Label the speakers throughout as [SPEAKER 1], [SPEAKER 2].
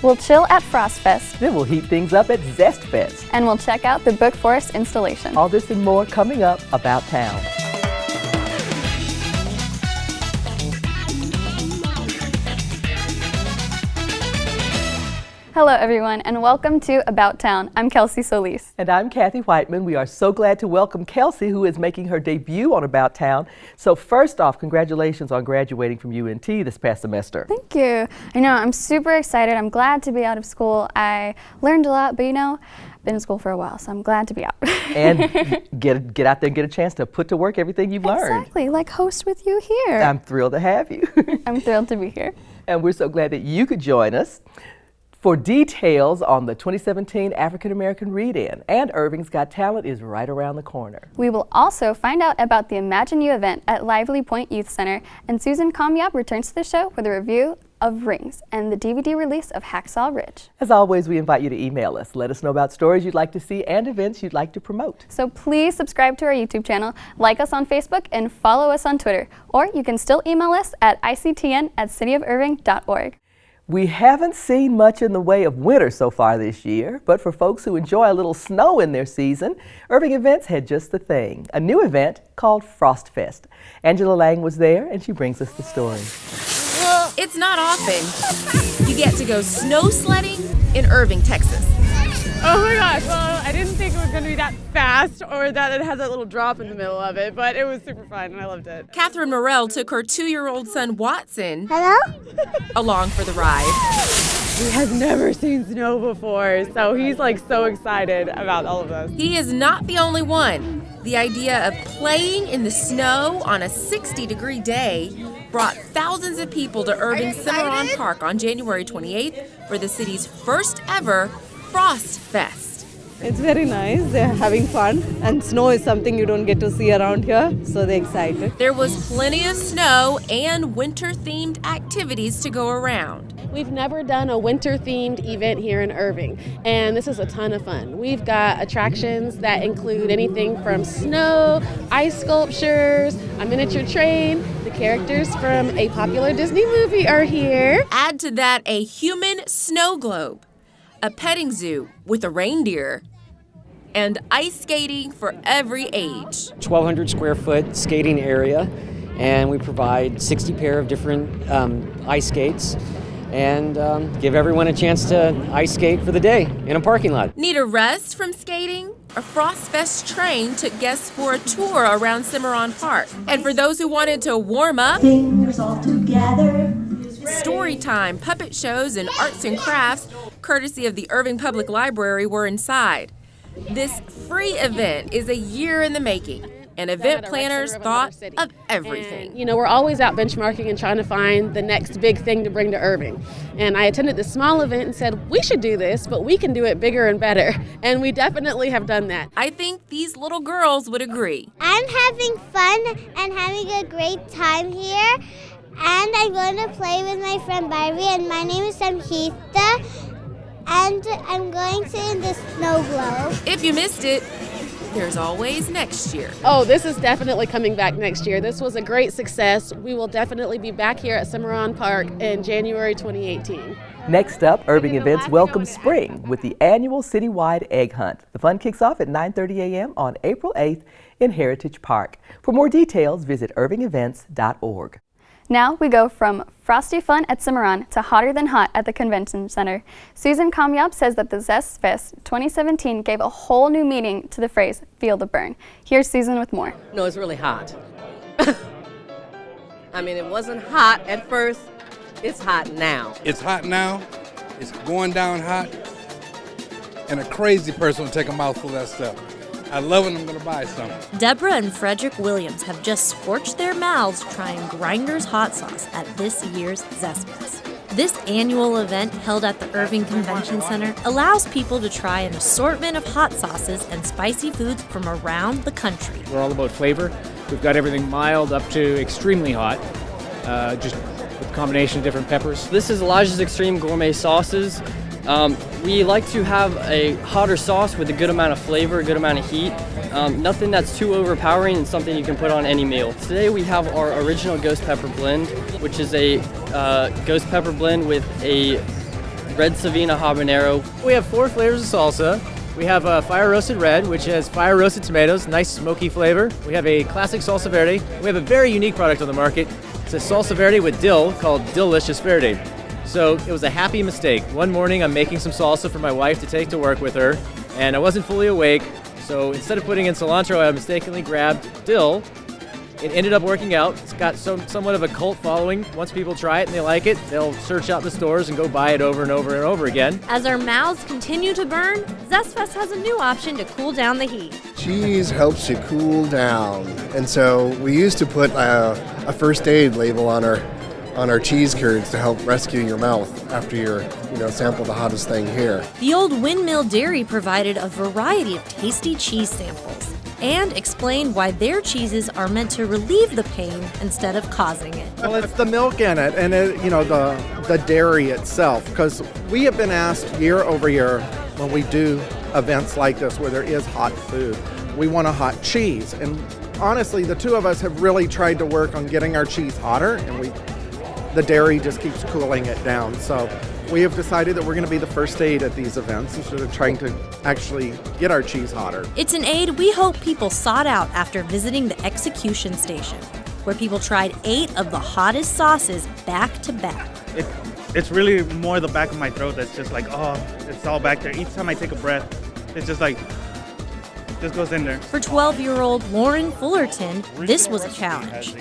[SPEAKER 1] We'll chill at Frost Fest.
[SPEAKER 2] Then we'll heat things up at Zest Fest.
[SPEAKER 1] And we'll check out the Book Forest installation.
[SPEAKER 2] All this and more coming up About Town.
[SPEAKER 1] Hello everyone and welcome to About Town. I'm Kelsey Solis.
[SPEAKER 2] And I'm Kathy Whiteman. We are so glad to welcome Kelsey, who is making her debut on About Town. So first off, congratulations on graduating from UNT this past semester.
[SPEAKER 1] Thank you. I know, I'm super excited. I'm glad to be out of school. I learned a lot, but you know, I've been in school for a while, so I'm glad to be out.
[SPEAKER 2] And get out there and get a chance to put to work everything you've learned.
[SPEAKER 1] Exactly, like host with you here.
[SPEAKER 2] I'm thrilled to have you.
[SPEAKER 1] I'm thrilled to be here.
[SPEAKER 2] And we're so glad that you could join us. For details on the 2017 African American Read-In and Irving's Got Talent is right around the corner.
[SPEAKER 1] We will also find out about the Imagine You event at Lively Point Youth Center, and Susan Comyab returns to the show with a review of Rings and the DVD release of Hacksaw Ridge.
[SPEAKER 2] As always, we invite you to email us. Let us know about stories you'd like to see and events you'd like to promote.
[SPEAKER 1] So please subscribe to our YouTube channel, like us on Facebook, and follow us on Twitter. Or you can still email us at ictn@cityofirving.org.
[SPEAKER 2] We haven't seen much in the way of winter so far this year, but for folks who enjoy a little snow in their season, Irving Events had just the thing, a new event called Frost Fest. Angela Lang was there and she brings us the story.
[SPEAKER 3] It's not often you get to go snow sledding in Irving, Texas.
[SPEAKER 4] Oh my gosh, well, I didn't think it was going to be that fast or that it has that little drop in the middle of it, but it was super fun and I loved it.
[SPEAKER 3] Catherine Morell took her 2-year-old son Watson along for the ride.
[SPEAKER 4] He has never seen snow before, so he's like so excited about all of this.
[SPEAKER 3] He is not the only one. The idea of playing in the snow on a 60-degree day brought thousands of people to Irving Cimarron Park on January 28th for the city's first ever Frost Fest.
[SPEAKER 5] It's very nice. They're having fun, and snow is something you don't get to see around here, so they're excited.
[SPEAKER 3] There was plenty of snow and winter-themed activities to go around.
[SPEAKER 6] We've never done a winter-themed event here in Irving, and this is a ton of fun. We've got attractions that include anything from snow, ice sculptures, a miniature train. The characters from a popular Disney movie are here.
[SPEAKER 3] Add to that a human snow globe, a petting zoo with a reindeer, and ice skating for every age.
[SPEAKER 7] 1,200 square foot skating area, and we provide 60 pair of different ice skates and give everyone a chance to ice skate for the day in a parking lot.
[SPEAKER 3] Need a rest from skating? A Frost Fest train took guests for a tour around Cimarron Park. And for those who wanted to warm up,
[SPEAKER 8] fingers all together.
[SPEAKER 3] Story time, puppet shows, and arts and crafts, courtesy of the Irving Public Library, were inside. This free event is a year in the making, and event planners thought of everything.
[SPEAKER 6] And, you know, we're always out benchmarking and trying to find the next big thing to bring to Irving. And I attended this small event and said, we should do this, but we can do it bigger and better. And we definitely have done that.
[SPEAKER 3] I think these little girls would agree.
[SPEAKER 9] I'm having fun and having a great time here. And I'm going to play with my friend Barbie, and my name is Samhita, and I'm going to in the snow globe.
[SPEAKER 3] If you missed it, there's always next year.
[SPEAKER 6] Oh, this is definitely coming back next year. This was a great success. We will definitely be back here at Cimarron Park in January 2018.
[SPEAKER 2] Next up, Irving Events welcomes spring with the annual citywide egg hunt. The fun kicks off at 9:30 a.m. on April 8th in Heritage Park. For more details, visit irvingevents.org.
[SPEAKER 1] Now we go from frosty fun at Cimarron to hotter than hot at the Convention Center. Susan Comyab says that the Zest Fest 2017 gave a whole new meaning to the phrase, feel the burn. Here's Susan with more.
[SPEAKER 10] No, it's really hot. I mean, it wasn't hot at first, it's hot now.
[SPEAKER 11] It's hot now, it's going down hot, and a crazy person will take a mouthful of that stuff. I love it, I'm gonna buy some.
[SPEAKER 12] Deborah and Frederick Williams have just scorched their mouths trying Grinder's hot sauce at this year's Zest Fest. This annual event held at the Irving Convention Center allows people to try an assortment of hot sauces and spicy foods from around the country.
[SPEAKER 13] We're all about flavor. We've got everything mild up to extremely hot, just with a combination of different peppers.
[SPEAKER 14] This is Elijah's Extreme Gourmet Sauces. We like to have a hotter sauce with a good amount of flavor, a good amount of heat. Nothing that's too overpowering and something you can put on any meal. Today we have our original ghost pepper blend, which is a ghost pepper blend with a red Savina habanero.
[SPEAKER 15] We have 4 flavors of salsa. We have a fire roasted red, which has fire roasted tomatoes, nice smoky flavor. We have a classic salsa verde. We have a very unique product on the market. It's a salsa verde with dill called Dillicious Verde. So it was a happy mistake. One morning I'm making some salsa for my wife to take to work with her, and I wasn't fully awake. So instead of putting in cilantro, I mistakenly grabbed dill. It ended up working out. It's got somewhat of a cult following. Once people try it and they like it, they'll search out the stores and go buy it over and over and over again.
[SPEAKER 12] As our mouths continue to burn, ZestFest has a new option to cool down the heat.
[SPEAKER 16] Cheese helps you cool down. And so we used to put a first aid label on our cheese curds to help rescue your mouth after you sample the hottest thing here.
[SPEAKER 12] The old Windmill Dairy provided a variety of tasty cheese samples and explained why their cheeses are meant to relieve the pain instead of causing it.
[SPEAKER 17] Well, it's the milk in it and the dairy itself, because we have been asked year over year when we do events like this where there is hot food, we want a hot cheese. And honestly, the two of us have really tried to work on getting our cheese hotter, and the dairy just keeps cooling it down. So we have decided that we're going to be the first aid at these events instead of trying to actually get our cheese hotter.
[SPEAKER 12] It's an aid we hope people sought out after visiting the execution station, where people tried 8 of the hottest sauces back to back.
[SPEAKER 18] It's really more the back of my throat that's just like, oh, it's all back there. Each time I take a breath, it's just like, just goes in there.
[SPEAKER 12] For 12-year-old Lauren Fullerton, this was a challenge,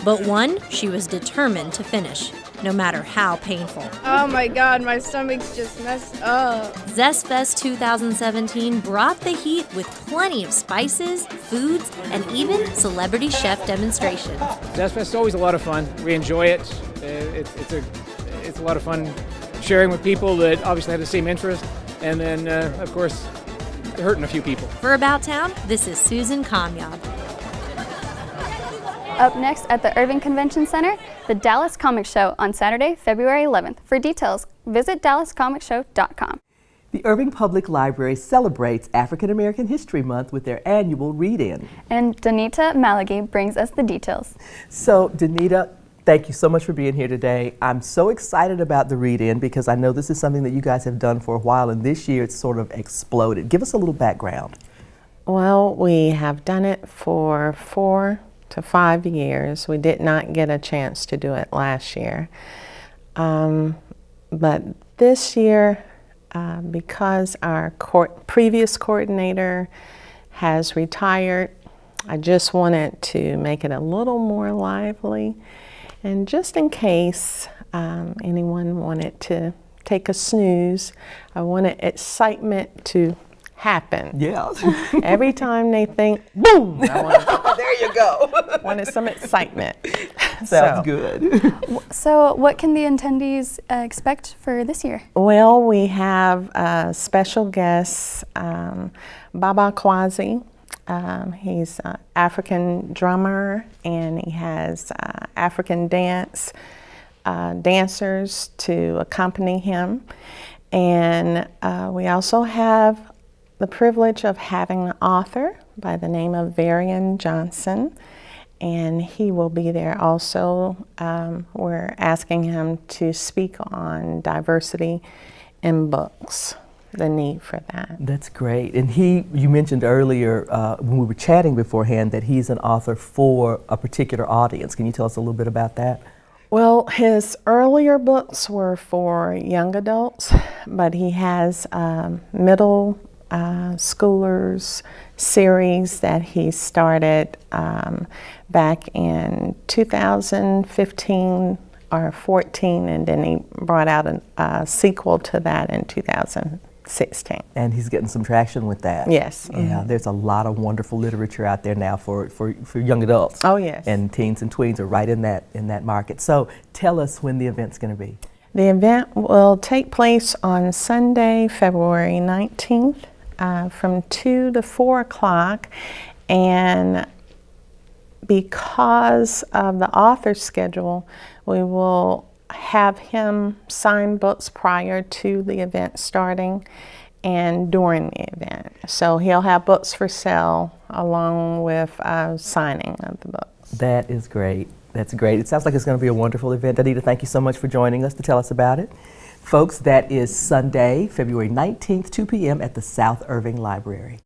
[SPEAKER 12] but one she was determined to finish, no matter how painful.
[SPEAKER 19] Oh my God, my stomach's just messed up.
[SPEAKER 12] ZestFest 2017 brought the heat with plenty of spices, foods, and even celebrity chef demonstrations.
[SPEAKER 13] ZestFest is always a lot of fun. We enjoy it. It's a lot of fun sharing with people that obviously have the same interest, and then, of course, hurting a few people.
[SPEAKER 12] For About Town, this is Susan Kamyab.
[SPEAKER 1] Up next at the Irving Convention Center, the Dallas Comic Show on Saturday, February 11th. For details, visit dallascomicshow.com.
[SPEAKER 2] The Irving Public Library celebrates African American History Month with their annual read-in.
[SPEAKER 1] And Danita Malagi brings us the details.
[SPEAKER 2] So, Danita, thank you so much for being here today. I'm so excited about the read-in because I know this is something that you guys have done for a while, and this year it's sort of exploded. Give us a little background.
[SPEAKER 20] Well, we have done it for 4 to 5 years. We did not get a chance to do it last year. But this year, because our previous coordinator has retired, I just wanted to make it a little more lively. And just in case anyone wanted to take a snooze, I wanted excitement to happen.
[SPEAKER 2] Yeah.
[SPEAKER 20] Every time they think, boom!
[SPEAKER 2] There you go.
[SPEAKER 20] Wanted some excitement.
[SPEAKER 2] Sounds good.
[SPEAKER 1] So what can the attendees expect for this year?
[SPEAKER 20] Well, we have special guests, Baba Kwazi. He's an African drummer, and he has African dancers to accompany him. And we also have the privilege of having an author by the name of Varian Johnson, and he will be there also. We're asking him to speak on diversity in books, the need for that.
[SPEAKER 2] That's great. And you mentioned earlier when we were chatting beforehand that he's an author for a particular audience. Can you tell us a little bit about that?
[SPEAKER 20] Well, his earlier books were for young adults, but he has middle schoolers series that he started back in 2015 or 14, and then he brought out a sequel to that in 2016.
[SPEAKER 2] And he's getting some traction with that.
[SPEAKER 20] Yes.
[SPEAKER 2] Yeah, there's a lot of wonderful literature out there now for young adults.
[SPEAKER 20] Oh, yes.
[SPEAKER 2] And teens and tweens are right in that market. So tell us when the event's going to be.
[SPEAKER 20] The event will take place on Sunday, February 19th from 2 to 4 o'clock. And because of the author's schedule, we will have him sign books prior to the event starting and during the event. So he'll have books for sale along with signing of the books.
[SPEAKER 2] That is great. That's great. It sounds like it's going to be a wonderful event. Anita, thank you so much for joining us to tell us about it. Folks, that is Sunday, February 19th, 2 p.m. at the South Irving Library.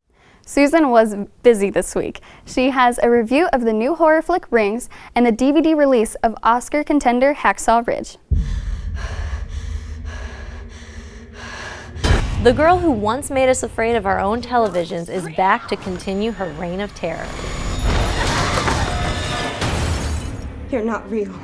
[SPEAKER 1] Susan was busy this week. She has a review of the new horror flick Rings and the DVD release of Oscar contender Hacksaw Ridge.
[SPEAKER 12] The girl who once made us afraid of our own televisions is back to continue her reign of terror.
[SPEAKER 21] You're not real.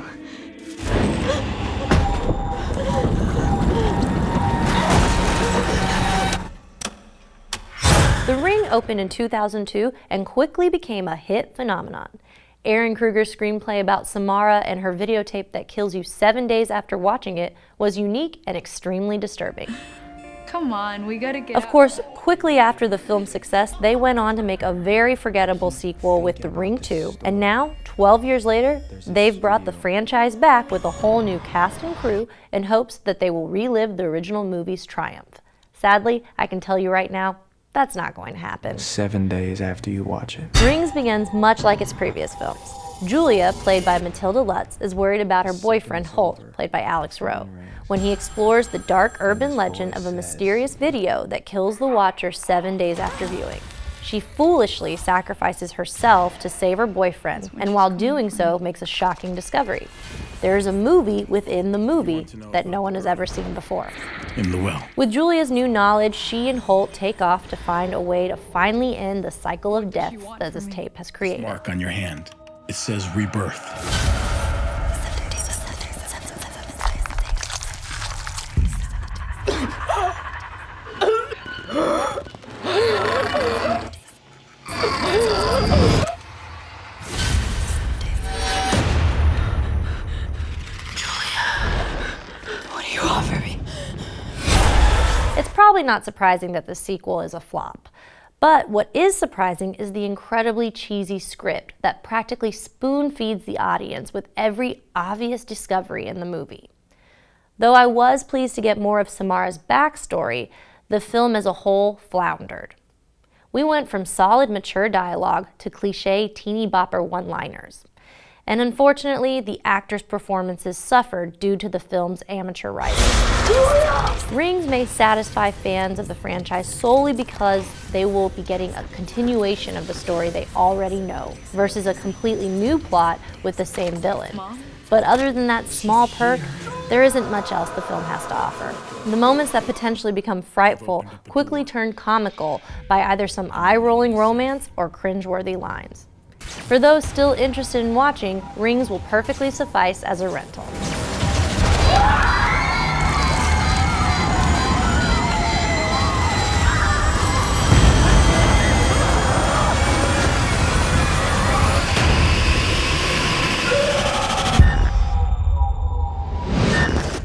[SPEAKER 12] The Ring opened in 2002 and quickly became a hit phenomenon. Erin Kruger's screenplay about Samara and her videotape that kills you 7 days after watching it was unique and extremely disturbing.
[SPEAKER 22] Come on, we gotta get
[SPEAKER 12] Of course, quickly after the film's success, they went on to make a very forgettable sequel with The Ring 2, and now, 12 years later, they've brought the franchise back with a whole new cast and crew in hopes that they will relive the original movie's triumph. Sadly, I can tell you right now, that's not going to happen.
[SPEAKER 23] 7 days after you watch it.
[SPEAKER 12] Rings begins much like its previous films. Julia, played by Matilda Lutz, is worried about her boyfriend, Holt, played by Alex Rowe, when he explores the dark urban legend of a mysterious video that kills the watcher 7 days after viewing. She foolishly sacrifices herself to save her boyfriend, and while doing so, makes a shocking discovery. There is a movie within the movie that no one has ever seen before.
[SPEAKER 23] In the well.
[SPEAKER 12] With Julia's new knowledge, she and Holt take off to find a way to finally end the cycle of death that this tape has created.
[SPEAKER 23] Mark on your hand. It says rebirth.
[SPEAKER 12] It's probably not surprising that the sequel is a flop. But what is surprising is the incredibly cheesy script that practically spoon-feeds the audience with every obvious discovery in the movie. Though I was pleased to get more of Samara's backstory, the film as a whole floundered. We went from solid, mature dialogue to cliché teeny bopper one-liners. And unfortunately, the actors' performances suffered due to the film's amateur writing. Rings may satisfy fans of the franchise solely because they will be getting a continuation of the story they already know, versus a completely new plot with the same villain. But other than that small perk, there isn't much else the film has to offer. The moments that potentially become frightful quickly turn comical by either some eye-rolling romance or cringeworthy lines. For those still interested in watching, Rings will perfectly suffice as a rental.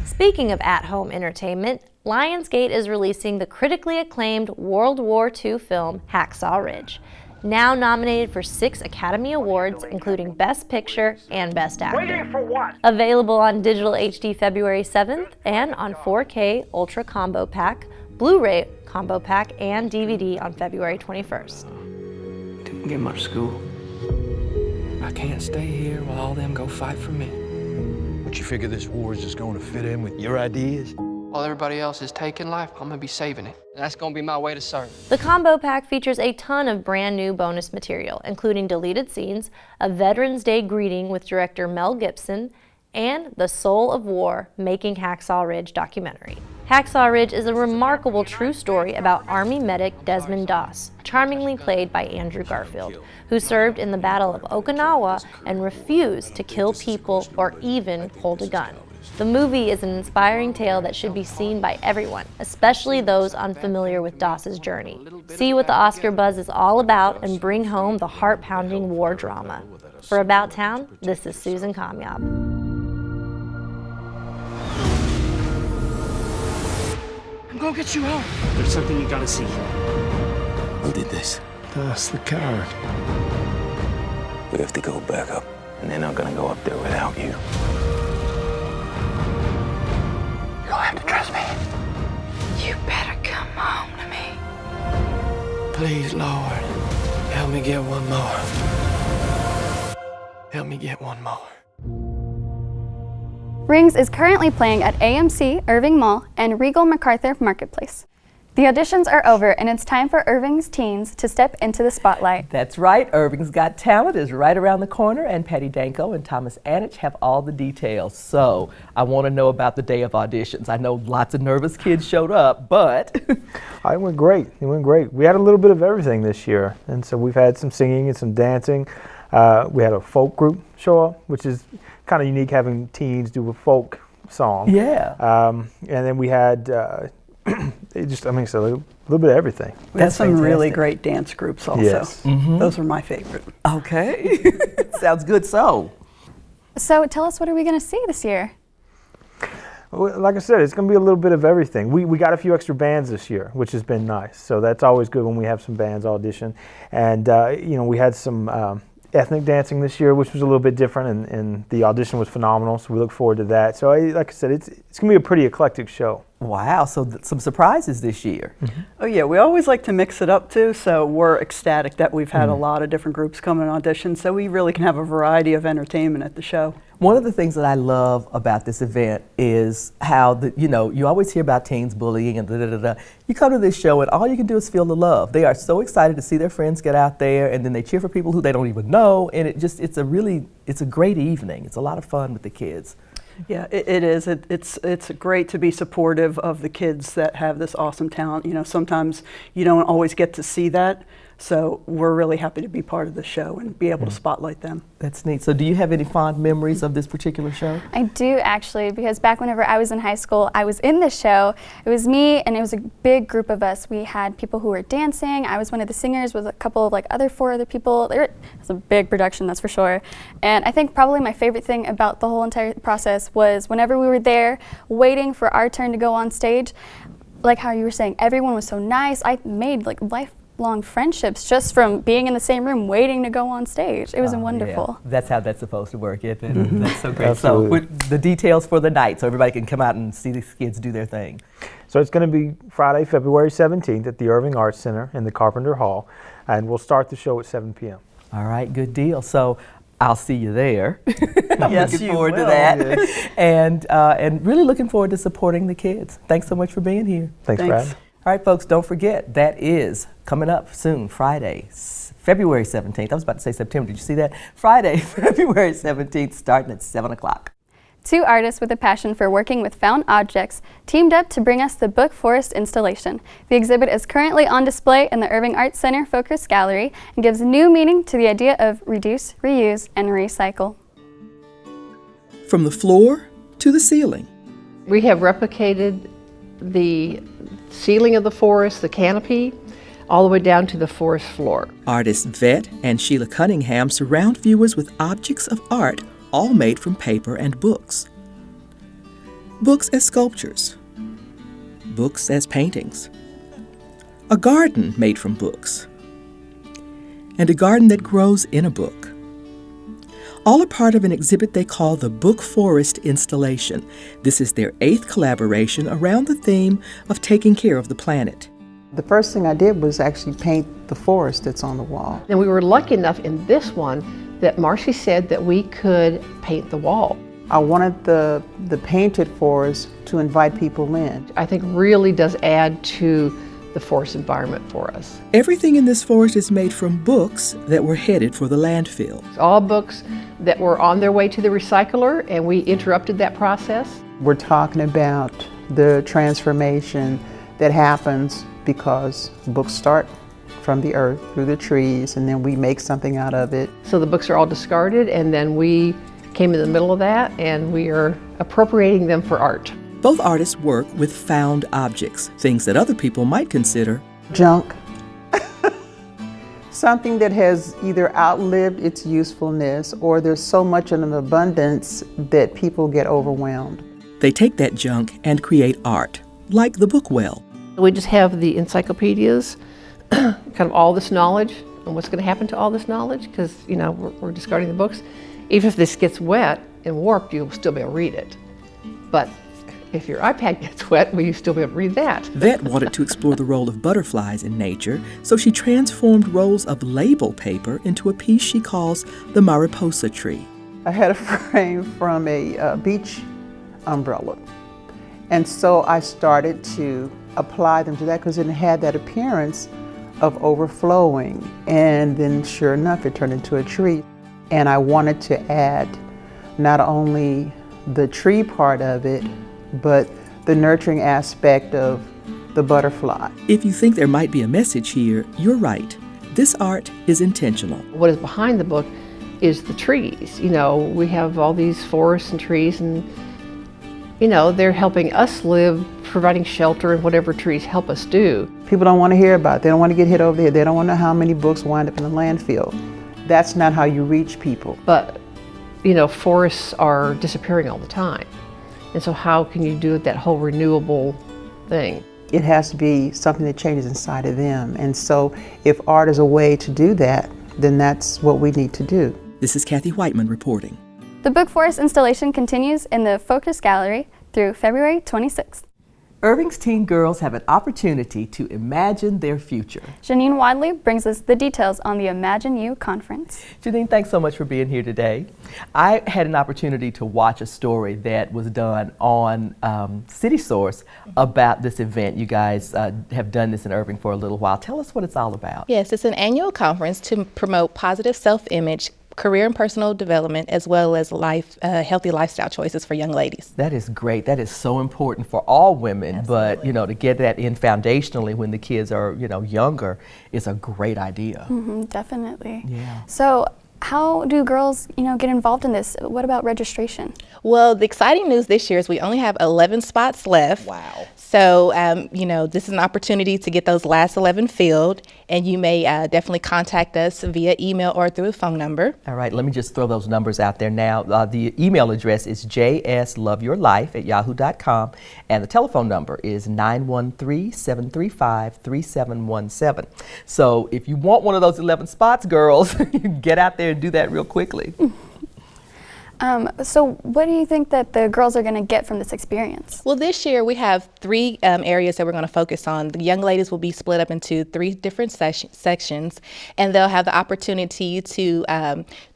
[SPEAKER 12] Speaking of at-home entertainment, Lionsgate is releasing the critically acclaimed World War II film Hacksaw Ridge, now nominated for 6 Academy Awards, including Best Picture and Best Actor.
[SPEAKER 24] Waiting for what?
[SPEAKER 12] Available on digital HD February 7th and on 4K Ultra Combo Pack, Blu-ray Combo Pack, and DVD on February 21st.
[SPEAKER 23] Didn't get much school. I can't stay here while all them go fight for me.
[SPEAKER 25] But you figure this war is just going to fit in with your ideas?
[SPEAKER 26] While everybody else is taking life, I'm gonna be saving it. And that's gonna be my way to serve.
[SPEAKER 12] The combo pack features a ton of brand new bonus material, including deleted scenes, a Veterans Day greeting with director Mel Gibson, and the Soul of War Making Hacksaw Ridge documentary. Hacksaw Ridge is a remarkable true story about Army medic Desmond Doss, charmingly played by Andrew Garfield, who served in the Battle of Okinawa and refused to kill people or even hold a gun. The movie is an inspiring tale that should be seen by everyone, especially those unfamiliar with Doss's journey. See what the Oscar buzz is all about and bring home the heart-pounding war drama. For About Town, this is Susan Kamyab.
[SPEAKER 23] I'm gonna get you out. There's something you gotta see.
[SPEAKER 25] Who did this?
[SPEAKER 23] That's the coward.
[SPEAKER 25] We have to go back up, and they're not gonna go up there without you. You'll have to trust me.
[SPEAKER 21] You better come home to me.
[SPEAKER 23] Please, Lord, help me get one more. Help me get one more.
[SPEAKER 1] Rings is currently playing at AMC, Irving Mall, and Regal MacArthur Marketplace. The auditions are over, and it's time for Irving's teens to step into the spotlight.
[SPEAKER 2] That's right, Irving's Got Talent is right around the corner, and Patty Danko and Thomas Anich have all the details. So I want to know about the day of auditions. I know lots of nervous kids showed up, but
[SPEAKER 4] It went great. It went great. We had a little bit of everything this year, and so we've had some singing and some dancing. We had a folk group show up, which is kind of unique, having teens do a folk song.
[SPEAKER 2] Yeah.
[SPEAKER 4] And then we had so a little bit of everything.
[SPEAKER 5] We had some really great dance groups also.
[SPEAKER 4] Yes.
[SPEAKER 5] Those were my favorite.
[SPEAKER 2] Okay. Sounds good. So
[SPEAKER 1] tell us, what are we going to see this year?
[SPEAKER 4] Well, like I said, it's going to be a little bit of everything. We got a few extra bands this year, which has been nice. So that's always good when we have some bands audition. And, we had some ethnic dancing this year, which was a little bit different, and the audition was phenomenal. So we look forward to that. So like I said, it's going to be a pretty eclectic show.
[SPEAKER 2] wow, so some surprises this year.
[SPEAKER 5] Oh yeah, we always like to mix it up too, so we're ecstatic that we've had a lot of different groups come and audition, so we really can have a variety of entertainment at the show.
[SPEAKER 2] One of the things that I love about this event is how you always hear about teens bullying and da-da-da-da. You come to this show and all you can do is feel the love. They are so excited to see their friends get out there, and then they cheer for people who they don't even know, and it's a great evening. It's a lot of fun with the kids.
[SPEAKER 5] Yeah, it is. It's great to be supportive of the kids that have this awesome talent. You know, sometimes you don't always get to see that, so we're really happy to be part of the show and be able to spotlight them.
[SPEAKER 2] That's neat. So do you have any fond memories of this particular show?
[SPEAKER 1] I do, actually, because back whenever I was in high school, I was in this show. It was me, and it was a big group of us. We had people who were dancing. I was one of the singers with a couple of four other people. It was a big production, that's for sure. And I think probably my favorite thing about the whole entire process was whenever we were there waiting for our turn to go on stage, like how you were saying, everyone was so nice. I made lifelong friendships just from being in the same room waiting to go on stage. It was wonderful.
[SPEAKER 2] Yeah. That's how that's supposed to work, isn't it? That's so great.
[SPEAKER 4] Absolutely.
[SPEAKER 2] So with the details for the night, so everybody can come out and see these kids do their thing.
[SPEAKER 4] So it's going to be Friday, February 17th at the Irving Arts Center in the Carpenter Hall, and we'll start the show at 7 p.m.
[SPEAKER 2] All right, good deal. So I'll see you there. I'm
[SPEAKER 5] Yes,
[SPEAKER 2] looking
[SPEAKER 5] you
[SPEAKER 2] forward to
[SPEAKER 5] will.
[SPEAKER 2] that.
[SPEAKER 4] Yes.
[SPEAKER 2] And really looking forward to supporting the kids. Thanks so much for being here.
[SPEAKER 4] Thanks, Brad.
[SPEAKER 2] All right, folks, don't forget, that is coming up soon, Friday, February 17th. I was about to say September. Did you see that? Friday, February 17th, starting at 7 o'clock.
[SPEAKER 1] Two artists with a passion for working with found objects teamed up to bring us the Book Forest installation. The exhibit is currently on display in the Irving Arts Center Focus Gallery and gives new meaning to the idea of reduce, reuse, and recycle.
[SPEAKER 7] From the floor to the ceiling.
[SPEAKER 8] We have replicated the ceiling of the forest, the canopy, all the way down to the forest floor.
[SPEAKER 7] Artists Vet and Sheila Cunningham surround viewers with objects of art, all made from paper and books. Books as sculptures. Books as paintings. A garden made from books. And a garden that grows in a book. All are part of an exhibit they call the Book Forest installation. This is their 8th collaboration around the theme of taking care of the planet.
[SPEAKER 9] The first thing I did was actually paint the forest that's on the wall.
[SPEAKER 8] And we were lucky enough in this one that Marcy said that we could paint the wall.
[SPEAKER 9] I wanted the painted forest to invite people in.
[SPEAKER 8] I think really does add to the forest environment for us.
[SPEAKER 7] Everything in this forest is made from books that were headed for the landfill.
[SPEAKER 8] All books that were on their way to the recycler, and we interrupted that process.
[SPEAKER 9] We're talking about the transformation that happens because books start from the earth through the trees, and then we make something out of it.
[SPEAKER 8] So the books are all discarded, and then we came in the middle of that, and we are appropriating them for art.
[SPEAKER 7] Both artists work with found objects, things that other people might consider
[SPEAKER 9] junk. Something that has either outlived its usefulness or there's so much in an abundance that people get overwhelmed.
[SPEAKER 7] They take that junk and create art, like the book well.
[SPEAKER 8] We just have the encyclopedias, kind of all this knowledge and what's going to happen to all this knowledge, because we're discarding the books. Even if this gets wet and warped, you'll still be able to read it. But if your iPad gets wet, will you still be able to read that?
[SPEAKER 7] Vet wanted to explore the role of butterflies in nature, so she transformed rolls of label paper into a piece she calls the Mariposa tree.
[SPEAKER 9] I had a frame from a beach umbrella. And so I started to apply them to that because it had that appearance of overflowing. And then sure enough, it turned into a tree. And I wanted to add not only the tree part of it, but the nurturing aspect of the butterfly.
[SPEAKER 7] If you think there might be a message here, you're right. This art is intentional.
[SPEAKER 8] What is behind the book is the trees. You know, we have all these forests and trees, and you know, they're helping us live, providing shelter and whatever trees help us do.
[SPEAKER 9] People don't want to hear about it. They don't want to get hit over the head. They don't want to know how many books wind up in the landfill. That's not how you reach people.
[SPEAKER 8] But, you know, forests are disappearing all the time. And so how can you do that whole renewable thing?
[SPEAKER 9] It has to be something that changes inside of them. And so if art is a way to do that, then that's what we need to do.
[SPEAKER 7] This is Kathy Whiteman reporting.
[SPEAKER 1] The Book Forest installation continues in the Focus Gallery through February 26th.
[SPEAKER 2] Irving's teen girls have an opportunity to imagine their future.
[SPEAKER 1] Janine Wadley brings us the details on the Imagine You conference.
[SPEAKER 2] Janine, thanks so much for being here today. I had an opportunity to watch a story that was done on City Source about this event. You guys have done this in Irving for a little while. Tell us what it's all about.
[SPEAKER 3] Yes, it's an annual conference to promote positive self-image, career and personal development, as well as healthy lifestyle choices for young ladies.
[SPEAKER 2] That is great. That is so important for all women.
[SPEAKER 3] Absolutely.
[SPEAKER 2] But, you know, to get that in foundationally when the kids are, you know, younger is a great idea.
[SPEAKER 1] Definitely.
[SPEAKER 2] Yeah.
[SPEAKER 1] So how do girls, you know, get involved in this? What about registration?
[SPEAKER 3] Well, the exciting news this year is we only have 11 spots left.
[SPEAKER 2] Wow.
[SPEAKER 3] So, you know, this is an opportunity to get those last 11 filled, and you may definitely contact us via email or through a phone number.
[SPEAKER 2] All right, let me just throw those numbers out there now. The email address is jsloveyourlife@yahoo.com, and the telephone number is 913-735-3717. So if you want one of those 11 spots, girls, get out there and do that real quickly.
[SPEAKER 1] So what do you think that the girls are going to get from this experience?
[SPEAKER 3] Well, this year we have three areas that we're going to focus on. The young ladies will be split up into three different sections, and they'll have the opportunity to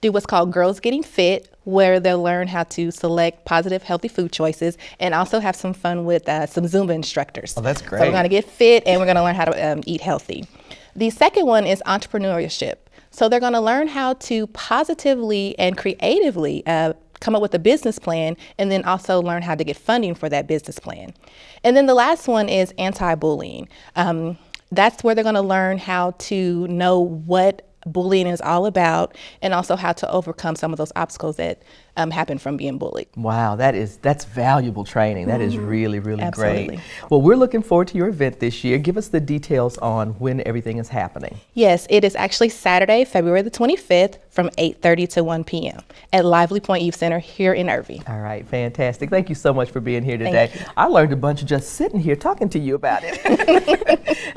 [SPEAKER 3] do what's called Girls Getting Fit, where they'll learn how to select positive, healthy food choices, and also have some fun with some Zumba instructors.
[SPEAKER 2] Oh, that's great.
[SPEAKER 3] So we're going to get fit, and we're going to learn how to eat healthy. The second one is entrepreneurship. So they're going to learn how to positively and creatively come up with a business plan, and then also learn how to get funding for that business plan. And then the last one is anti-bullying. That's where they're going to learn how to know what bullying is all about, and also how to overcome some of those obstacles that happen from being bullied.
[SPEAKER 2] Wow, that's valuable training. That is really, really
[SPEAKER 3] Absolutely.
[SPEAKER 2] great. Well, we're looking forward to your event this year. Give us the details on when everything is happening.
[SPEAKER 3] Yes, it is actually Saturday, February the 25th from 8:30 to 1 p.m. at Lively Point Youth Center here in Irving.
[SPEAKER 2] All right, fantastic. Thank you so much for being here today.
[SPEAKER 3] Thank you.
[SPEAKER 2] I learned a bunch just sitting here talking to you about it.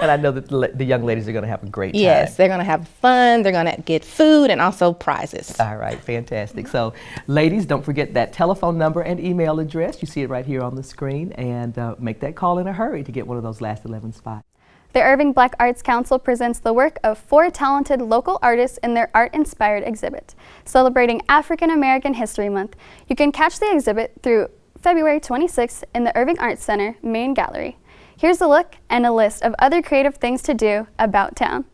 [SPEAKER 2] And I know that the young ladies are going to have a great time.
[SPEAKER 3] Yes, they're going to have fun. They're going to get food and also prizes.
[SPEAKER 2] All right, fantastic. So, ladies, don't forget that telephone number and email address. You see it right here on the screen, and make that call in a hurry to get one of those last 11 spots.
[SPEAKER 1] The Irving Black Arts Council presents the work of 4 talented local artists in their art-inspired exhibit, celebrating African American History Month. You can catch the exhibit through February 26th in the Irving Arts Center main gallery. Here's a look and a list of other creative things to do about town.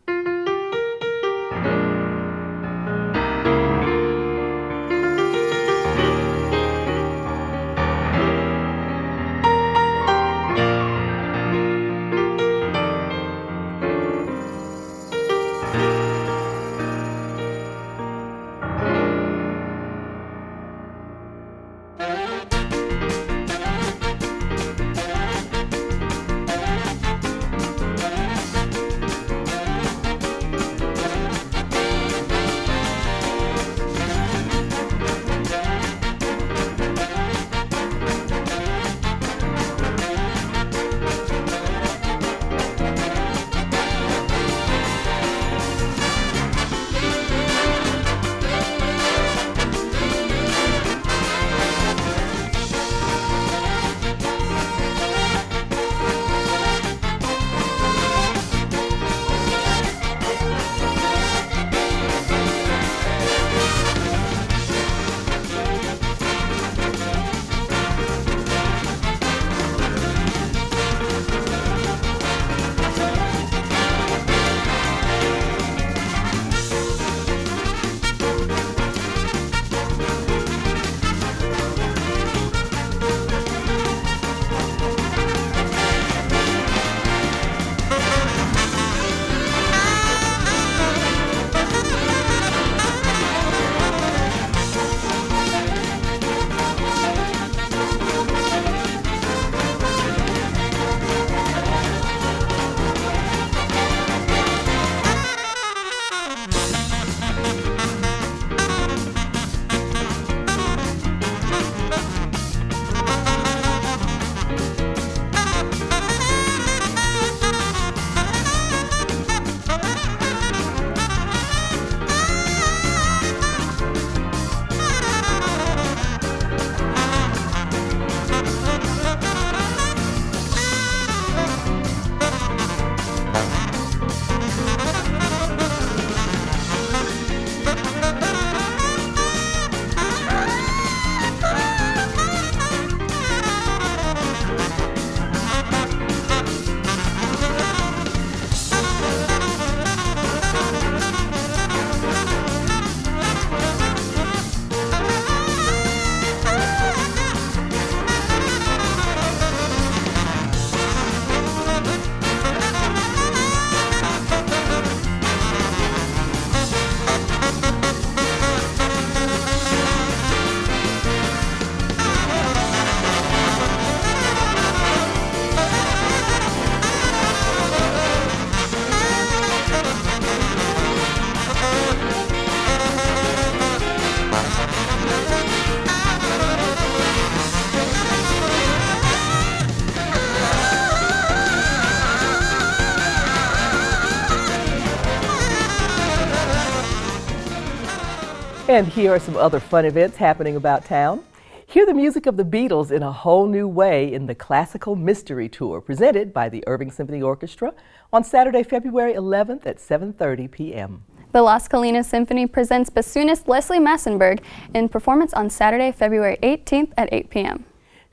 [SPEAKER 2] And here are some other fun events happening about town. Hear the music of the Beatles in a whole new way in the Classical Mystery Tour, presented by the Irving Symphony Orchestra on Saturday, February 11th at 7:30 p.m.
[SPEAKER 1] The Las Colinas Symphony presents bassoonist Leslie Massenberg in performance on Saturday, February 18th at 8 p.m.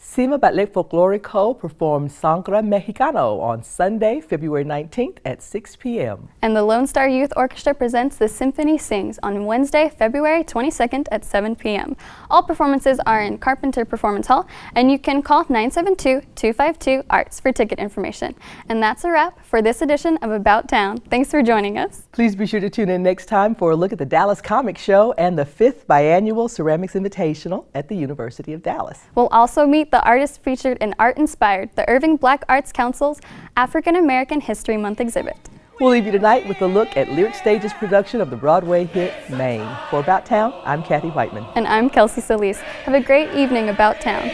[SPEAKER 2] Cima Ballet Folklorico performs Sangre Mexicano on Sunday, February 19th at 6 p.m.
[SPEAKER 1] And the Lone Star Youth Orchestra presents The Symphony Sings on Wednesday, February 22nd at 7 p.m. All performances are in Carpenter Performance Hall, and you can call 972-252-ARTS for ticket information. And that's a wrap for this edition of About Town. Thanks for joining us.
[SPEAKER 2] Please be sure to tune in next time for a look at the Dallas Comic Show and the 5th Biannual Ceramics Invitational at the University of Dallas.
[SPEAKER 1] We'll also meet the artists featured in Art Inspired, the Irving Black Arts Council's African American History Month exhibit.
[SPEAKER 2] We'll leave you tonight with a look at Lyric Stage's production of the Broadway hit Maine. For About Town, I'm Kathy Whiteman.
[SPEAKER 1] And I'm Kelsey Solis. Have a great evening About Town.